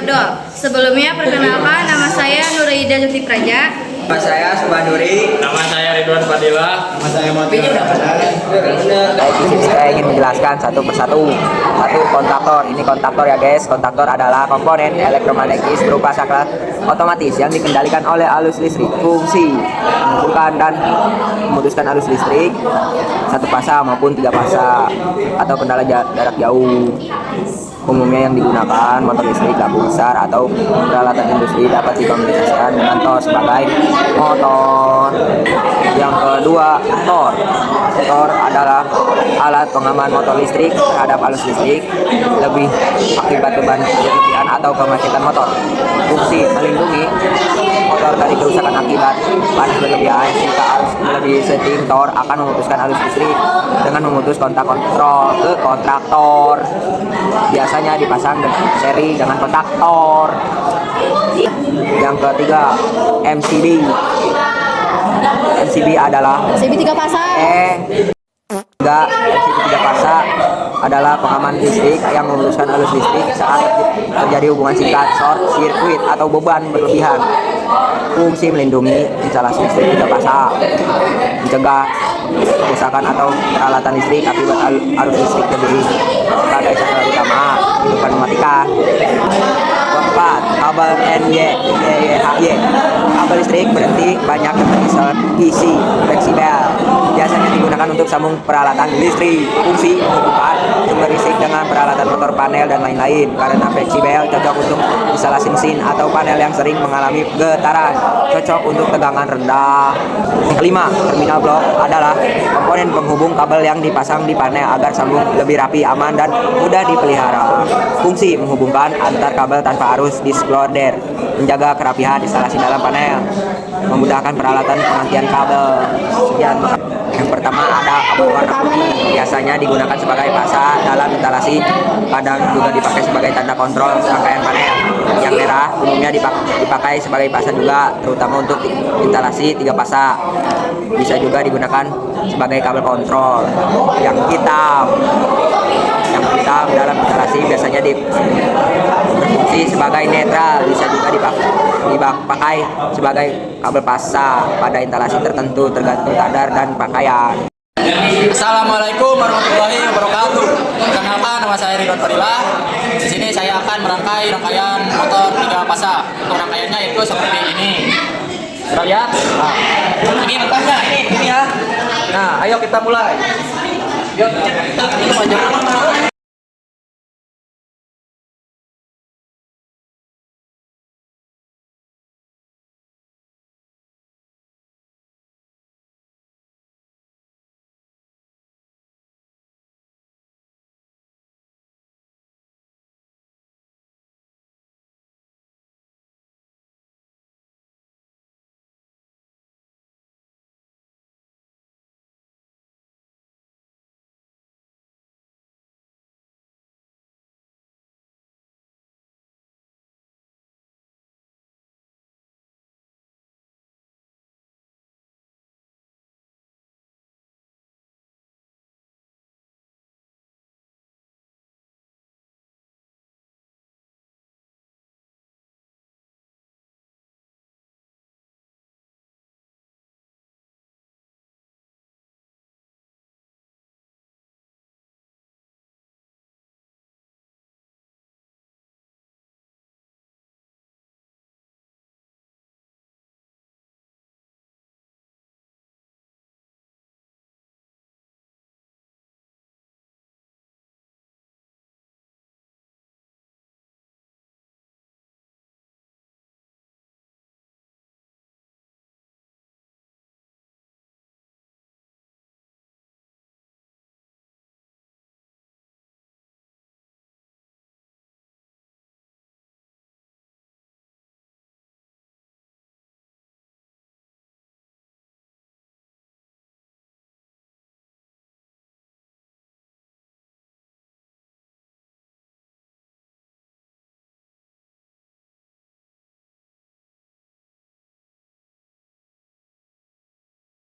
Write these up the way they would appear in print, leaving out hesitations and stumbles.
Abdul. Sebelumnya perkenalkan, nama saya Nuraida Jati Praja. Nama saya Subanduri. Nama saya Ridwan Fadila. Nama saya Mati. Saya ingin menjelaskan satu persatu. Satu, kontaktor. Ini kontaktor ya guys. Kontaktor adalah komponen elektromagnetis berupa saklar otomatis yang dikendalikan oleh arus listrik. Fungsi mengumpulkan dan memutuskan arus listrik satu fasa maupun tiga fasa atau kendala jarak jauh. Umumnya yang digunakan motor listrik lampu besar atau peralatan industri dapat dikomunikasikan dengan tor sebagai motor. Yang kedua, tor. Tor adalah alat pengaman motor listrik terhadap arus listrik lebih akibat beban berlebihan atau kemacetan motor. Fungsi melindungi motor dari kerusakan akibat panas berlebihan. Jika arus melebihi setting, tor akan memutuskan arus listrik dengan memutus kontak kontrol ke kontraktor. Biasanya dipasang seri dengan kontaktor. Yang ketiga, MCB. MCB adalah MCB 3 pasang. MCB 3 fasa adalah pengaman listrik yang memutuskan arus listrik saat terjadi hubungan singkat, short circuit atau beban berlebihan. Fungsi melindungi instalasi listrik 3 fasa, mencegah kerusakan atau peralatan listrik akibat arus listrik lebih pada saklar utama hidupkan mematikan. Keempat, kabel NYYHY. Kabel listrik berhenti banyak isi fleksibel, biasanya digunakan untuk sambung peralatan listrik. Fungsi menghubungkan sumber listrik dengan peralatan motor, panel, dan lain-lain. Karena fleksibel, cocok untuk instalasi mesin atau panel yang sering mengalami getaran, cocok untuk tegangan rendah. Yang kelima, terminal blok adalah komponen penghubung kabel yang dipasang di panel agar sambung lebih rapi, aman, dan mudah dipelihara. Fungsi menghubungkan antar kabel tanpa arus diskloder, menjaga kerapihan instalasi dalam panel, memudahkan peralatan penggantian kabel. Sekian. Yang pertama ada kabel warna putih, biasanya digunakan sebagai fasa dalam instalasi, kadang juga dipakai sebagai tanda kontrol rangkaian panel. Yang merah umumnya dipakai sebagai fasa juga, terutama untuk instalasi 3 fasa. Bisa juga digunakan sebagai kabel kontrol. Yang hitam dalam instalasi biasanya berfungsi sebagai netral, bisa juga dipakai sebagai kabel fasa pada instalasi tertentu tergantung kadar dan pakaian. Assalamualaikum warahmatullahi wabarakatuh. Perkenalkan, nama saya Ridwan Fadila. Di sini saya akan merangkai rangkaian motor 3 fasa. Untuk rangkaiannya itu seperti ini. Sudah lihat? Nah, ini motornya, ini ya. Nah, ayo kita mulai. Yuk, ini panjang.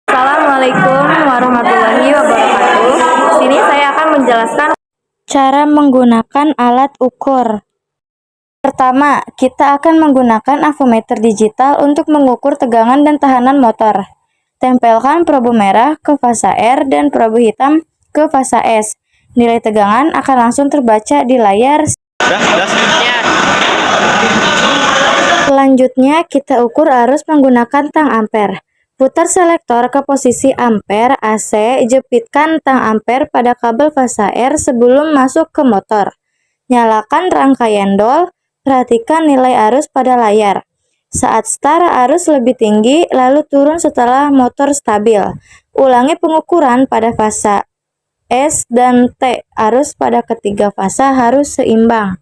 Assalamualaikum warahmatullahi wabarakatuh. Di sini saya akan menjelaskan cara menggunakan alat ukur. Pertama, kita akan menggunakan avometer digital untuk mengukur tegangan dan tahanan motor. Tempelkan probe merah ke fasa R dan probe hitam ke fasa S. Nilai tegangan akan langsung terbaca di layar. Selanjutnya, kita ukur arus menggunakan tang ampere. Putar selektor ke posisi ampere AC, jepitkan tang ampere pada kabel fasa R sebelum masuk ke motor. Nyalakan rangkaian dol, perhatikan nilai arus pada layar. Saat setara arus lebih tinggi, lalu turun setelah motor stabil. Ulangi pengukuran pada fasa S dan T. Arus pada ketiga fasa harus seimbang.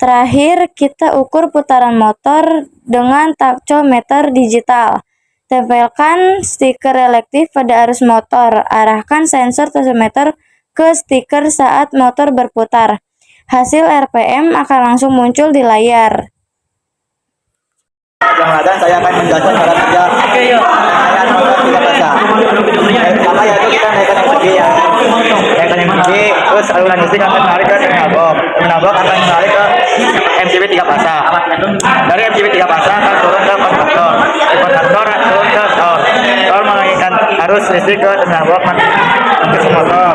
Terakhir, kita ukur putaran motor dengan takcometer digital. Tempelkan stiker relektif pada arus motor. Arahkan sensor taksometer ke stiker saat motor berputar. Hasil RPM akan langsung muncul di layar. Perkenalkan, saya akan menjelaskan cara kerja rangkaian motor 3 fasa. Yang pertama yaitu kita naikkan yang tinggi ya. Naikkan yang tinggi, terus saluran listrik akan menarik ke terminal box. Terminal box akan menarik ke MCB 3 fasa. Dari MCB 3 fasa akan turun ke kontaktor. Dari kontaktor turun ke tol. Tol mengalirkan arus listrik ke terminal box ke motor.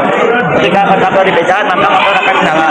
Ketika kontaktor dipecat, maka motor akan menyala.